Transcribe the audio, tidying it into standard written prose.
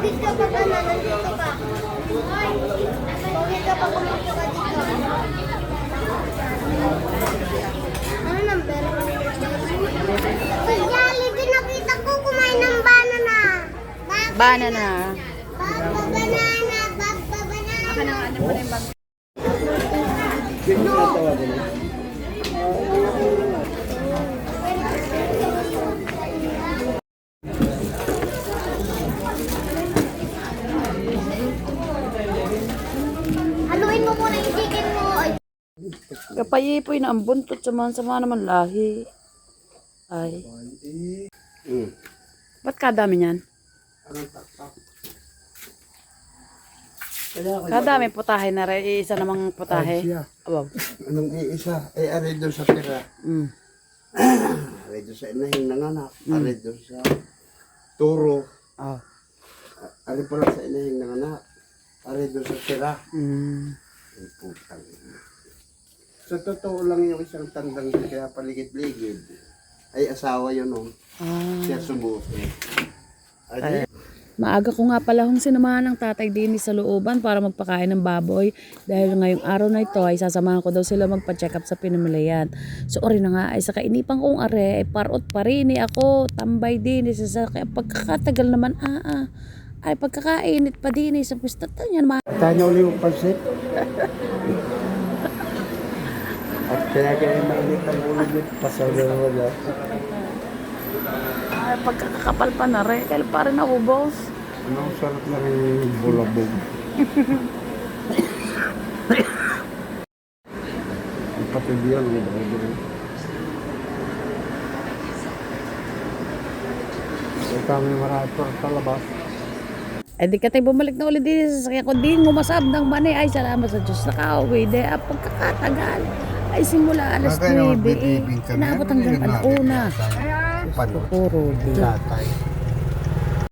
Pogi ka pa ka na, nandito ka. Pogi ka pa kumupo ka dito. Ano number? Sa Jollibee nakita ko kumain ng banana. Banana. Baba banana, baba banana. Aka na ano mo na yung bag. Haluin mo muna yung chicken mo. Kapayipoy na ang buntot sama naman lahi. Ay. Ba't kadami niyan? Kadami putahe na rin. Isa namang putahe. Abaw. Anong iisa? Eh, aray doon sa tira. Aray doon sa inahing nanganak. Aray doon sa turo. Oh. Aray pa lang sa inahing nanganak. Aray doon sa tira. Ay, putang ina. Sa totoo lang yung isang tandang kaya paligid-ligid. Ay, asawa yun oh. Siya sumuki. Ay, Maaga ko nga pala kung sinamahan ng tatay din sa looban para magpakain ng baboy. Dahil ngayong araw na ito ay sasamahan ko daw sila magpa-check up sa pinamalayan. So ori na nga ay sa kainipan kong are ay parot pa rin ako. Tambay din sa pagkakatagal naman ay pagkakainit pa din sa pista niya naman. tayo ulit yung pansit. At kaya mainit ang ulo dito. Pasabi na wala. Ay pagkakakapal pa na rin. Kaya pa rin ako boss. Anong sarap na rin yung bulabog. Ipatid yan. Ito kami marator sa labas. Ay di ka tayo bumalik na ulit din sa sasakyan ko. Di ngumasab ng mani. Ay salamat sa Diyos. Nakauwi. Di pagkakatagal. Ay simula alas 9. Inabot hanggang alauna. Pano? Puro di. Tatay.